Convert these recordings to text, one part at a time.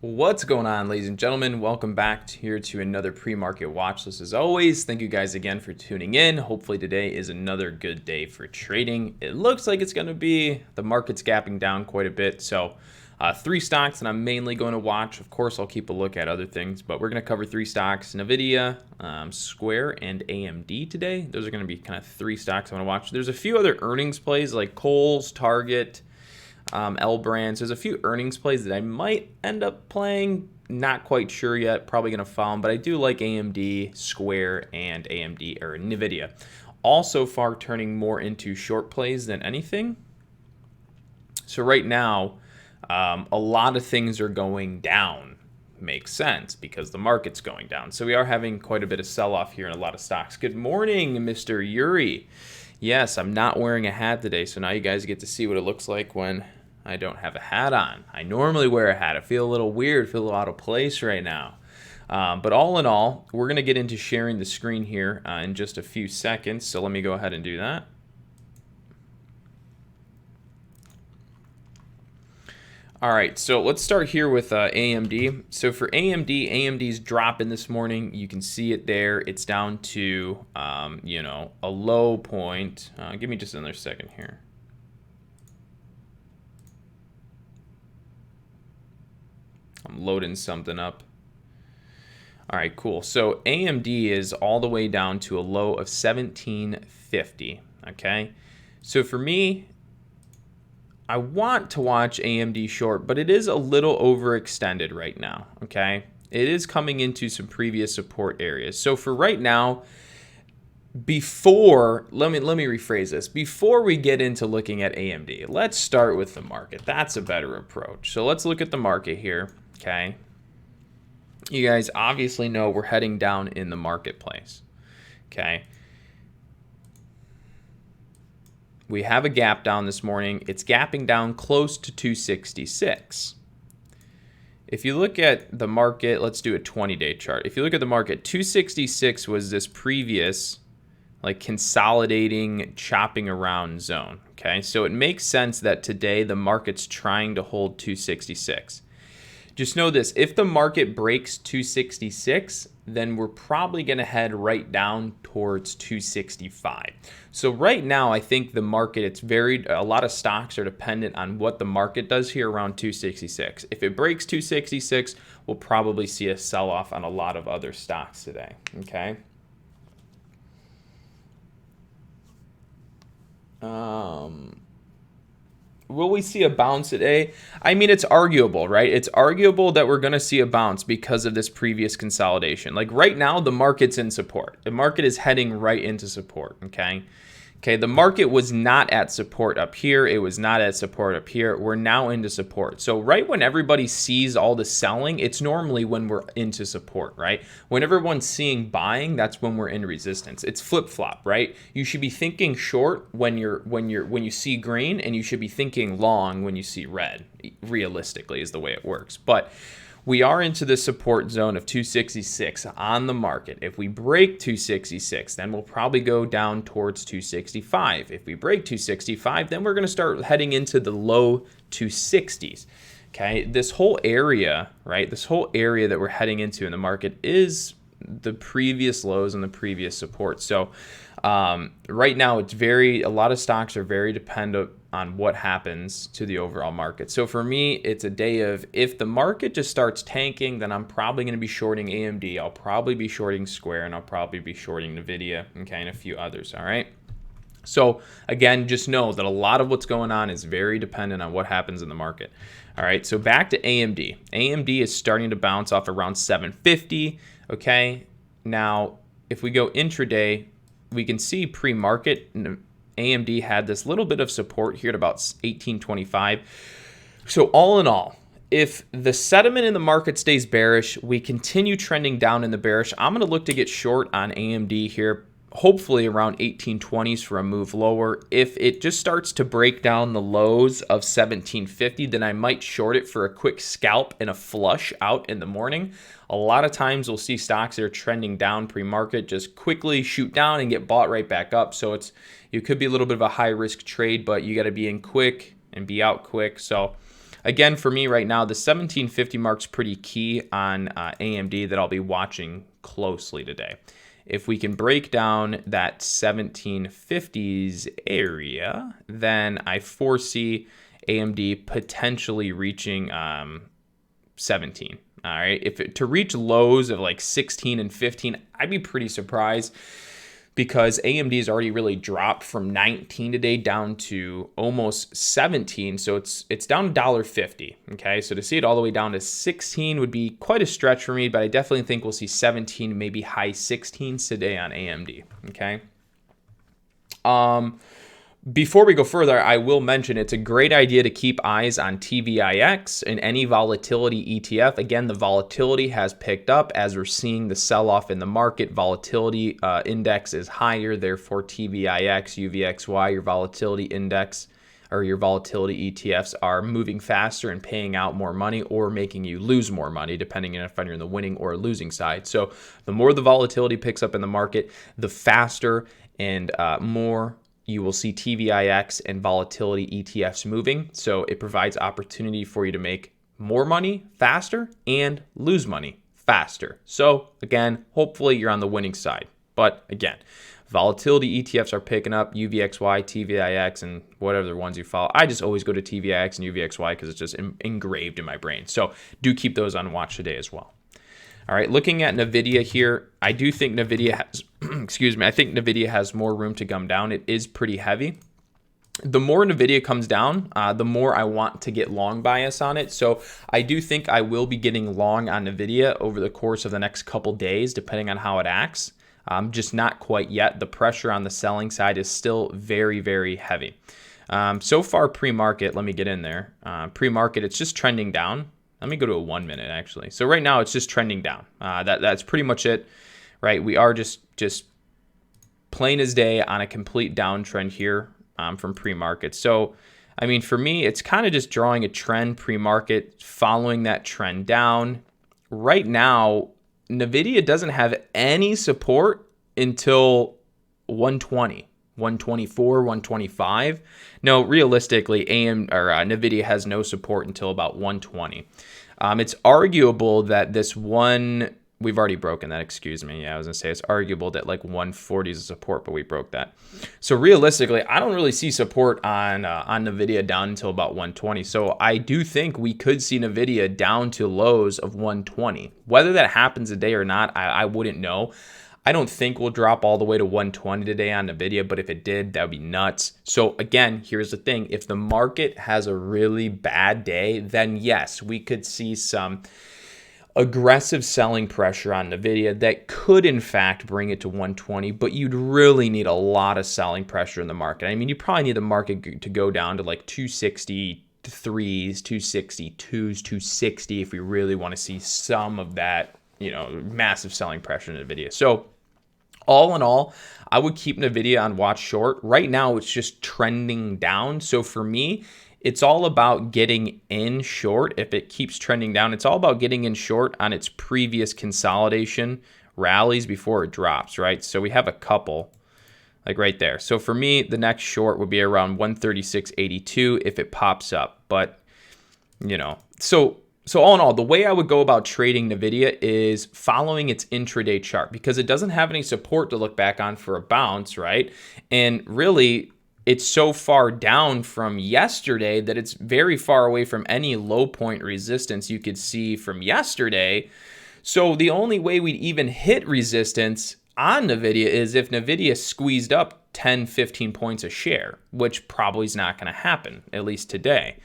What's going on, ladies and gentlemen? Welcome back here to another pre-market watch list. As always, thank you guys again for tuning in. Hopefully today is another good day for trading. It looks like it's going to be. The market's gapping down quite a bit. So three stocks that I'm mainly going to watch. Of course, I'll keep a look at other things, but we're going to cover three stocks: NVIDIA, Square, and AMD today. Those are going to be kind of three stocks I'm going to watch. There's a few other earnings plays like Kohl's, Target, L Brands. There's a few earnings plays that I might end up playing. Not quite sure yet. Probably going to follow them, but I do like AMD, Square, and AMD or NVIDIA. All so far turning more into short plays than anything. So right now, a lot of things are going down. Makes sense because the market's going down. So we are having quite a bit of sell-off here in a lot of stocks. Good morning, Mr. Yuri. Yes, I'm not wearing a hat today, so now you guys get to see what it looks like when I don't have a hat on. I normally wear a hat. I feel a little weird, feel a little out of place right now. But all in all, we're going to get into sharing the screen here in just a few seconds. So let me go ahead and do that. All right, so let's start here with AMD. So for AMD, AMD's dropping this morning. You can see it there. It's down to, a low point. Give me just another second here. I'm loading something up. All right, cool. So AMD is all the way down to a low of 1750. Okay. So for me, I want to watch AMD short, but it is a little overextended right now. Okay. It is coming into some previous support areas. So for right now, let me rephrase this. Before we get into looking at AMD, let's start with the market. That's a better approach. So let's look at the market here. Okay. You guys obviously know we're heading down in the marketplace. Okay. We have a gap down this morning. It's gapping down close to 266. If you look at the market, let's do a 20-day chart. If you look at the market, 266 was this previous like consolidating, chopping around zone. Okay. So it makes sense that today the market's trying to hold 266. Just know this, if the market breaks 266, then we're probably going to head right down towards 265. So right now, I think the market, a lot of stocks are dependent on what the market does here around 266. If it breaks 266, we'll probably see a sell-off on a lot of other stocks today, okay? Will we see a bounce today? I mean, it's arguable, right? It's arguable that we're going to see a bounce because of this previous consolidation. Like right now, the market's in support. The market is heading right into support, okay? Okay, the market was not at support up here. It was not at support up here. We're now into support. So right when everybody sees all the selling, it's normally when we're into support, right? When everyone's seeing buying, that's when we're in resistance. It's flip-flop, right? You should be thinking short when you see green, and you should be thinking long when you see red. Realistically is the way it works. But we are into the support zone of 266 on the market. If we break 266, then we'll probably go down towards 265. If we break 265, then we're going to start heading into the low 260s. Okay, this whole area, right? This whole area that we're heading into in the market is the previous lows and the previous support. So right now, a lot of stocks are very dependent on what happens to the overall market. So for me, it's a day of, if the market just starts tanking, then I'm probably going to be shorting AMD. I'll probably be shorting Square, and I'll probably be shorting NVIDIA, okay, and a few others, all right? So again, just know that a lot of what's going on is very dependent on what happens in the market. All right, so back to AMD. AMD is starting to bounce off around 750, okay? Now, if we go intraday, we can see pre-market, AMD had this little bit of support here at about 1825. So all in all, if the sentiment in the market stays bearish, we continue trending down in the bearish, I'm going to look to get short on AMD here, hopefully around 1820s for a move lower. If it just starts to break down the lows of 1750, then I might short it for a quick scalp and a flush out in the morning. A lot of times we'll see stocks that are trending down pre-market just quickly shoot down and get bought right back up. So it could be a little bit of a high risk trade, but you got to be in quick and be out quick. So again, for me right now, the 1750 mark's pretty key on AMD that I'll be watching closely today. If we can break down that 1750s area, then I foresee AMD potentially reaching 17. All right, to reach lows of like 16 and 15, I'd be pretty surprised, because AMD has already really dropped from 19 today down to almost 17. So it's down $1.50. Okay, so to see it all the way down to 16 would be quite a stretch for me, but I definitely think we'll see 17, maybe high 16s today on AMD. Okay. Before we go further, I will mention it's a great idea to keep eyes on TVIX and any volatility ETF. Again, the volatility has picked up as we're seeing the sell-off in the market. Volatility index is higher, therefore TVIX, UVXY, your volatility index or your volatility ETFs are moving faster and paying out more money or making you lose more money, depending on if you're in the winning or losing side. So the more the volatility picks up in the market, the faster and more you will see TVIX and volatility ETFs moving. So it provides opportunity for you to make more money faster and lose money faster. So again, hopefully you're on the winning side. But again, volatility ETFs are picking up, UVXY, TVIX, and whatever ones you follow. I just always go to TVIX and UVXY because it's just engraved in my brain. So do keep those on watch today as well. All right, looking at NVIDIA here, I do think NVIDIA has, I think NVIDIA has more room to come down. It is pretty heavy. The more NVIDIA comes down, the more I want to get long bias on it. So I do think I will be getting long on NVIDIA over the course of the next couple days, depending on how it acts. Just not quite yet. The pressure on the selling side is still very, very heavy. So far, pre-market, let me get in there. Pre-market, it's just trending down. Let me go to a 1 minute actually. So right now it's just trending down. That's pretty much it, right? We are just plain as day on a complete downtrend here from pre-market. So, I mean, for me, it's kind of just drawing a trend pre-market, following that trend down. Right now, NVIDIA doesn't have any support until 120. 124, 125. No, realistically, NVIDIA has no support until about 120. It's arguable that this one, we've already broken that, excuse me. Yeah, I was gonna say it's arguable that like 140 is a support, but we broke that. So realistically, I don't really see support on NVIDIA down until about 120. So I do think we could see NVIDIA down to lows of 120. Whether that happens today or not, I wouldn't know. I don't think we'll drop all the way to 120 today on NVIDIA, but if it did, that would be nuts. So again, here's the thing. If the market has a really bad day, then yes, we could see some aggressive selling pressure on NVIDIA that could in fact bring it to 120, but you'd really need a lot of selling pressure in the market. I mean, you probably need the market to go down to like 263s, 262s, 260 if we really want to see some of that, massive selling pressure in NVIDIA. So all in all, I would keep NVIDIA on watch short. Right now, it's just trending down. So for me, it's all about getting in short. If it keeps trending down, it's all about getting in short on its previous consolidation rallies before it drops, right? So we have a couple like right there. So for me, the next short would be around 136.82 if it pops up. But, So all in all, the way I would go about trading NVIDIA is following its intraday chart because it doesn't have any support to look back on for a bounce, right? And really, it's so far down from yesterday that it's very far away from any low point resistance you could see from yesterday. So the only way we'd even hit resistance on NVIDIA is if NVIDIA squeezed up 10, 15 points a share, which probably is not going to happen, at least today.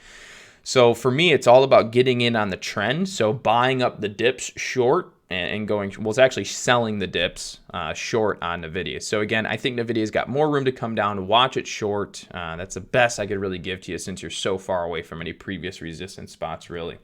So for me, it's all about getting in on the trend. So buying up the dips short and going, well, it's actually selling the dips short on NVIDIA. So again, I think NVIDIA's got more room to come down. Watch it short. That's the best I could really give to you since you're so far away from any previous resistance spots, really.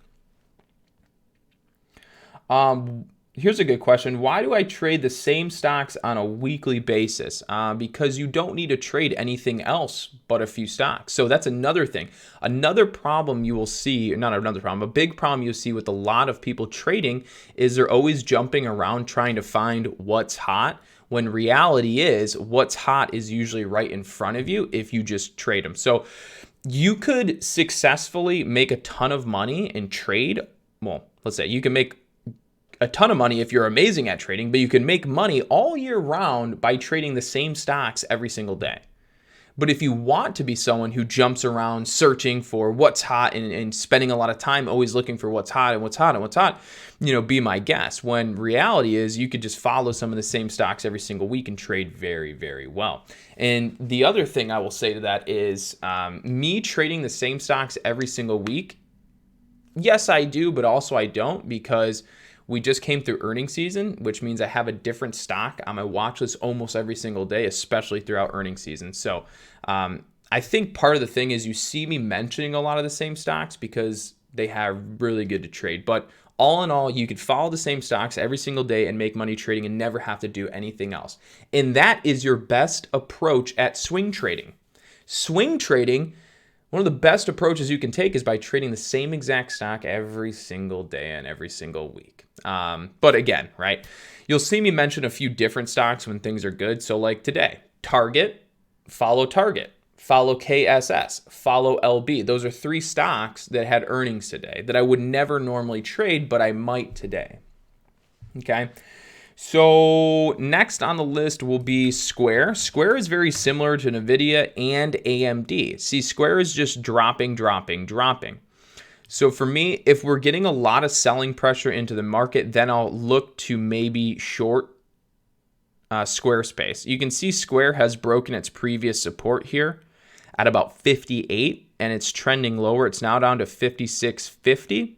Here's a good question. Why do I trade the same stocks on a weekly basis? Because you don't need to trade anything else but a few stocks. So that's another thing. Another problem you will see, not another problem, a big problem you'll see with a lot of people trading is they're always jumping around trying to find what's hot, when reality is what's hot is usually right in front of you if you just trade them. So you could successfully make a ton of money and trade. Well, let's say you can make a ton of money if you're amazing at trading, but you can make money all year round by trading the same stocks every single day. But if you want to be someone who jumps around searching for what's hot and spending a lot of time always looking for what's hot and what's hot and what's hot, be my guest. When reality is you could just follow some of the same stocks every single week and trade very, very well. And the other thing I will say to that is me trading the same stocks every single week. Yes, I do, but also I don't, because we just came through earnings season, which means I have a different stock on my watch list almost every single day, especially throughout earnings season. So I think part of the thing is you see me mentioning a lot of the same stocks because they have really good to trade. But all in all, you could follow the same stocks every single day and make money trading and never have to do anything else. And that is your best approach at swing trading. Swing trading, one of the best approaches you can take is by trading the same exact stock every single day and every single week. But again, right, you'll see me mention a few different stocks when things are good. So like today, Target, follow KSS, follow LB. Those are three stocks that had earnings today that I would never normally trade, but I might today. Okay. So next on the list will be Square. Square is very similar to NVIDIA and AMD. See, Square is just dropping. So for me, if we're getting a lot of selling pressure into the market, then I'll look to maybe short Squarespace. You can see Square has broken its previous support here at about 58, and it's trending lower. It's now down to 56.50.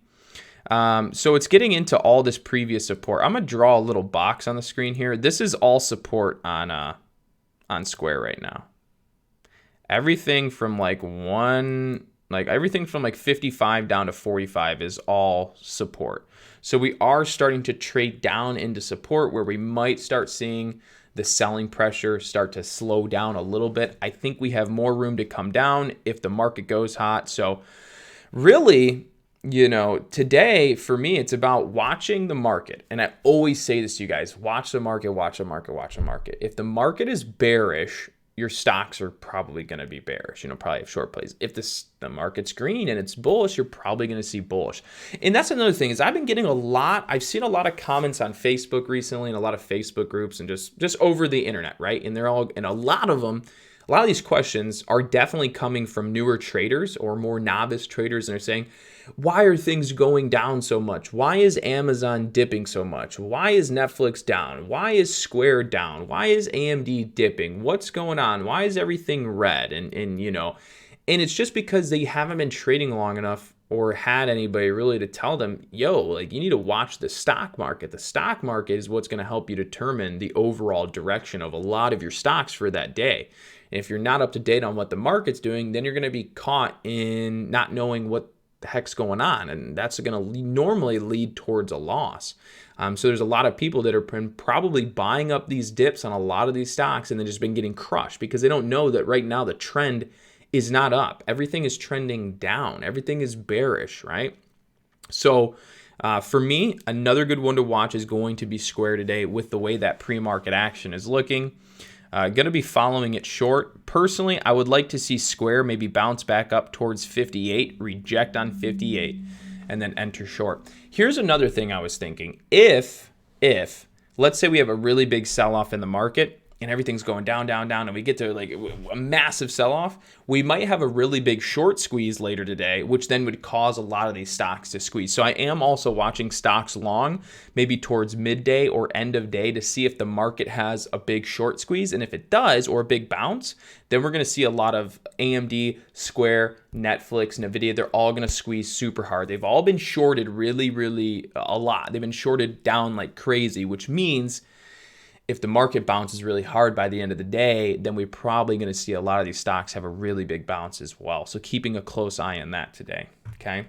So it's getting into all this previous support. I'm going to draw a little box on the screen here. This is all support on Square right now. Everything from everything from 55 down to 45 is all support. So we are starting to trade down into support where we might start seeing the selling pressure start to slow down a little bit. I think we have more room to come down if the market goes hot. So really, today for me, it's about watching the market. And I always say this to you guys, watch the market. If the market is bearish, your stocks are probably going to be bearish, probably have short plays. If the market's green and it's bullish, you're probably going to see bullish. And that's another thing is I've seen a lot of comments on Facebook recently and a lot of Facebook groups and just over the internet, right? And a lot of these questions are definitely coming from newer traders or more novice traders, and they're saying, why are things going down so much? Why is Amazon dipping so much? Why is Netflix down? Why is Square down? Why is AMD dipping? What's going on? Why is everything red? And it's just because they haven't been trading long enough or had anybody really to tell them, you need to watch the stock market. The stock market is what's going to help you determine the overall direction of a lot of your stocks for that day. And if you're not up to date on what the market's doing, then you're going to be caught in not knowing what the heck's going on, and that's going to normally lead towards a loss. So there's a lot of people that are probably buying up these dips on a lot of these stocks and then just been getting crushed because they don't know that right now the trend is not up. Everything is trending down. Everything is bearish, right? So for me, another good one to watch is going to be Square today with the way that pre-market action is looking. Going to be following it short. Personally, I would like to see Square maybe bounce back up towards 58, reject on 58, and then enter short. Here's another thing I was thinking. If let's say we have a really big sell-off in the market and everything's going down, and we get to a massive sell-off, we might have a really big short squeeze later today, which then would cause a lot of these stocks to squeeze. So I am also watching stocks long, maybe towards midday or end of day, to see if the market has a big short squeeze. And if it does, or a big bounce, then we're going to see a lot of AMD, Square, Netflix, NVIDIA. They're all going to squeeze super hard. They've all been shorted really, really a lot. They've been shorted down like crazy, which means if the market bounces really hard by the end of the day, then we're probably going to see a lot of these stocks have a really big bounce as well. So keeping a close eye on that today. Okay.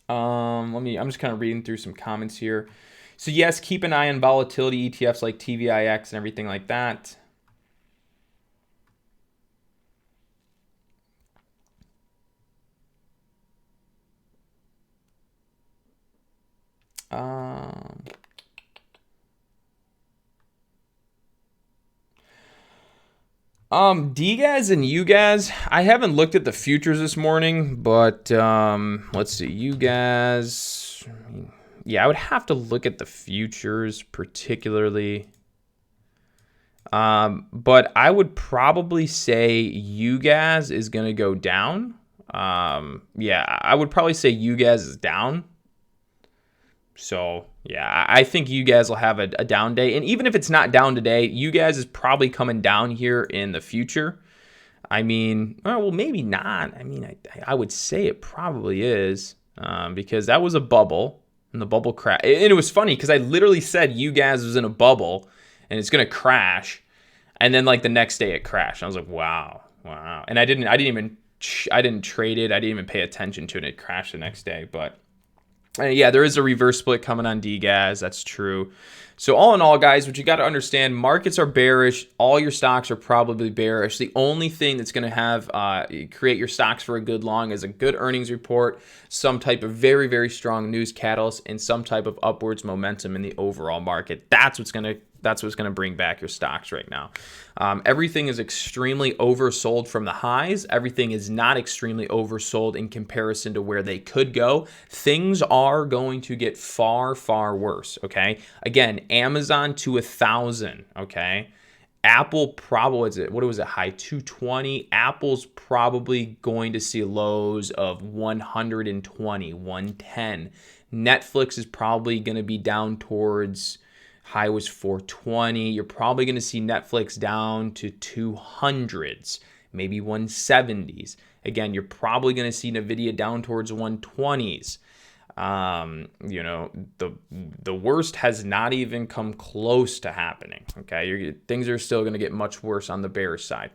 I'm just kind of reading through some comments here. So yes, keep an eye on volatility ETFs like TVIX and everything like that. DGAS and UGAS, I haven't looked at the futures this morning, but let's see, UGAS, yeah, I would have to look at the futures particularly. But I would probably say UGAS is going to go down. Yeah, I would probably say UGAS is down. So, yeah, I think you guys will have a down day. And even if it's not down today, you guys is probably coming down here in the future. I mean, well, maybe not. I mean, I would say it probably is because that was a bubble and the bubble crashed. And it was funny because I literally said you guys was in a bubble and it's going to crash. And then like the next day it crashed. I was like, wow. And I didn't trade it. I didn't even pay attention to it. It crashed the next day. But yeah, there is a reverse split coming on DGAS. That's true. So all in all, guys, what you got to understand, markets are bearish. All your stocks are probably bearish. The only thing that's going to have create your stocks for a good long is a good earnings report, some type of very, very strong news catalyst, and some type of upwards momentum in the overall market. That's what's going to bring back your stocks right now. Everything is extremely oversold from the highs. Everything is not extremely oversold in comparison to where they could go. Things are going to get far, far worse, okay? Again, Amazon to 1,000, okay? Apple probably, what was it, high 220? Apple's probably going to see lows of 120, 110. Netflix is probably going to be down towards... high was 420. You're probably going to see Netflix down to 200s, maybe 170s. Again, you're probably going to see NVIDIA down towards 120s. You know, the worst has not even come close to happening. Okay, things are still going to get much worse on the bearish side.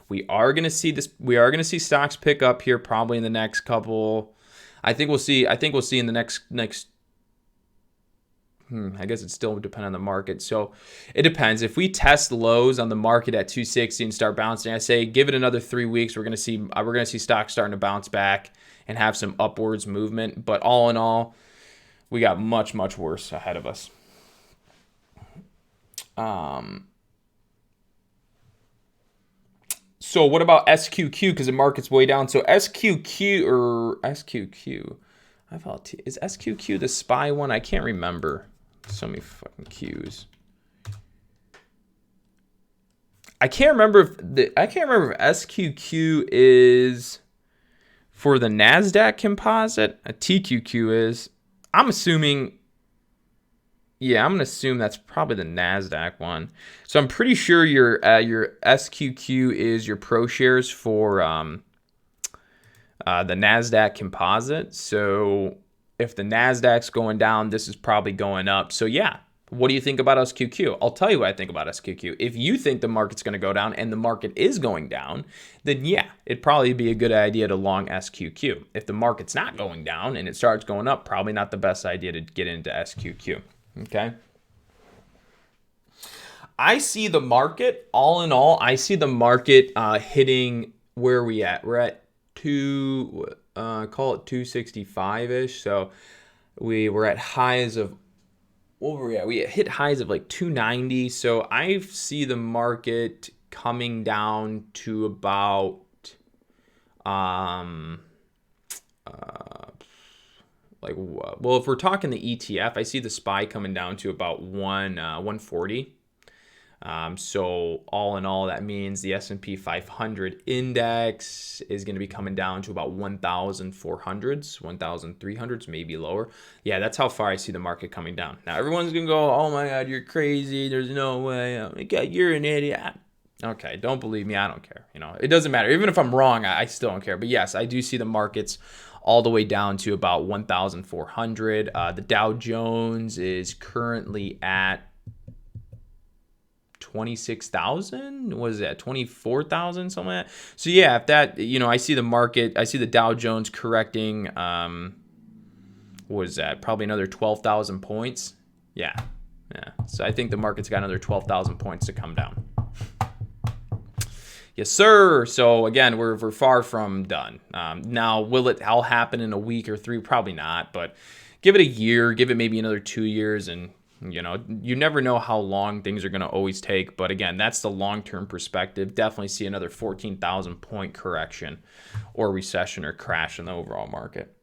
We are going to see this. We are going to see stocks pick up here probably in the next couple. I think we'll see in the next. I guess it's still depend on the market. So it depends. If we test lows on the market at 260 and start bouncing, I say give it another 3 weeks. We're gonna see stocks starting to bounce back and have some upwards movement. But all in all, we got much, much worse ahead of us. So what about SQQ? Because the market's way down. So SQQ, is SQQ the SPY one? I can't remember. So many fucking Qs. I can't remember if SQQ is for the NASDAQ composite. A TQQ is. I'm assuming. Yeah, I'm gonna assume that's probably the NASDAQ one. So I'm pretty sure your SQQ is your pro shares for the NASDAQ composite. So if the NASDAQ's going down, this is probably going up. So yeah, what do you think about SQQ? I'll tell you what I think about SQQ. If you think the market's going to go down and the market is going down, then yeah, it'd probably be a good idea to long SQQ. If the market's not going down and it starts going up, probably not the best idea to get into SQQ. Okay. I see the market, all in all, I see the market hitting, where are we at? We're at call it 265-ish. So we were at highs of, what were we at? We hit highs of like 290. So I see the market coming down to about well, if we're talking the ETF, I see the SPY coming down to about 140. So all in all, that means the S&P 500 index is going to be coming down to about 1,400s, 1,300s, maybe lower. Yeah, that's how far I see the market coming down. Now, everyone's going to go, oh my God, you're crazy. There's no way. Oh my God, you're an idiot. Okay, don't believe me. I don't care. You know, it doesn't matter. Even if I'm wrong, I still don't care. But yes, I do see the markets all the way down to about 1,400. The Dow Jones is currently at 26,000. What is that? 24,000, something like that. So yeah, if that, you know, I see the market, I see the Dow Jones correcting, what is that? Probably another 12,000 points. Yeah. So I think the market's got another 12,000 points to come down. Yes, sir. So again, we're far from done. Now, will it all happen in a week or 3? Probably not, but give it a year, give it maybe another 2 years, and You know, you never know how long things are going to always take. But again, that's the long-term perspective. Definitely see another 14,000 point correction or recession or crash in the overall market.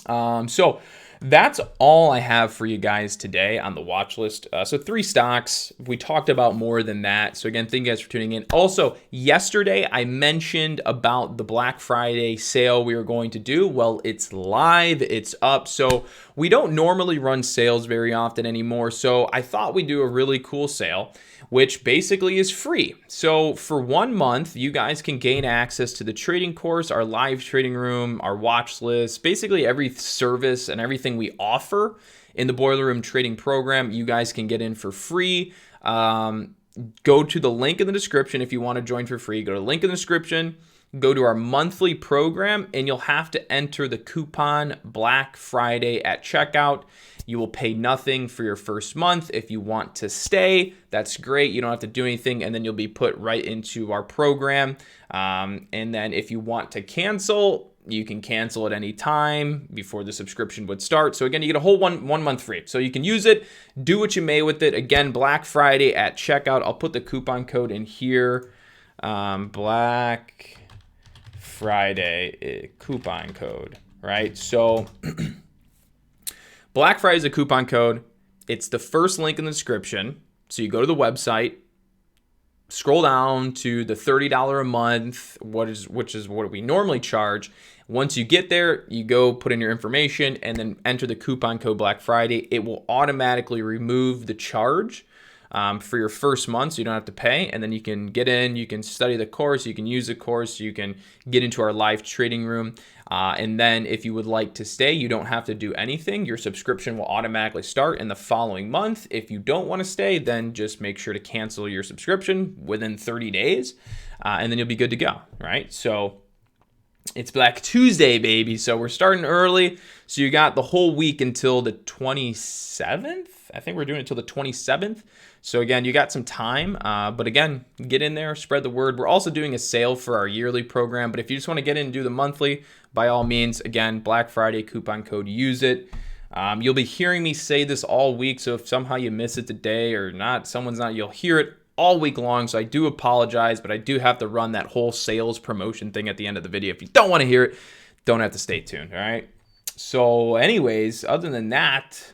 So that's all I have for you guys today on the watch list. So 3 stocks. We talked about more than that. So again, thank you guys for tuning in. Also, yesterday I mentioned about the Black Friday sale we were going to do. Well, it's live. It's up. So we don't normally run sales very often anymore. So I thought we'd do a really cool sale, which basically is free. So for 1 month, you guys can gain access to the trading course, our live trading room, our watch list, basically every service and everything we offer in the Boiler Room Trading Program. You guys can get in for free. Go to the link in the description if you want to join for free. Go to the link in the description. Go to our monthly program, and you'll have to enter the coupon Black Friday at checkout. You will pay nothing for your first month. If you want to stay, that's great. You don't have to do anything, and then you'll be put right into our program. And then if you want to cancel, you can cancel at any time before the subscription would start. So again, you get a whole one month free. So you can use it, do what you may with it. Again, Black Friday at checkout. I'll put the coupon code in here. Black Friday coupon code, right? So Black Friday is a coupon code. It's the first link in the description. So you go to the website, scroll down to the $30 a month, which is what we normally charge. Once you get there, you go put in your information and then enter the coupon code Black Friday. It will automatically remove the charge for your first month, so you don't have to pay. And then you can get in, you can study the course, you can use the course, you can get into our live trading room. And then if you would like to stay, you don't have to do anything. Your subscription will automatically start in the following month. If you don't want to stay, then just make sure to cancel your subscription within 30 days, and then you'll be good to go, right? So it's Black Tuesday, baby. So we're starting early. So you got the whole week until the 27th. I think we're doing it until the 27th. So again, you got some time, but again, get in there, spread the word. We're also doing a sale for our yearly program, but if you just want to get in and do the monthly, by all means, again, Black Friday coupon code, use it. You'll be hearing me say this all week, so if somehow you miss it today or not, someone's not, you'll hear it all week long, so I do apologize, but I do have to run that whole sales promotion thing at the end of the video. If you don't want to hear it, don't have to stay tuned, all right? So anyways, other than that,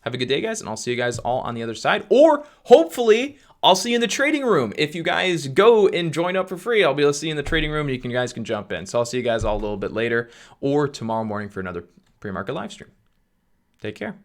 have a good day, guys, and I'll see you guys all on the other side. Or hopefully, I'll see you in the trading room. If you guys go and join up for free, I'll be able to see you in the trading room, and you guys can jump in. So I'll see you guys all a little bit later or tomorrow morning for another pre-market live stream. Take care.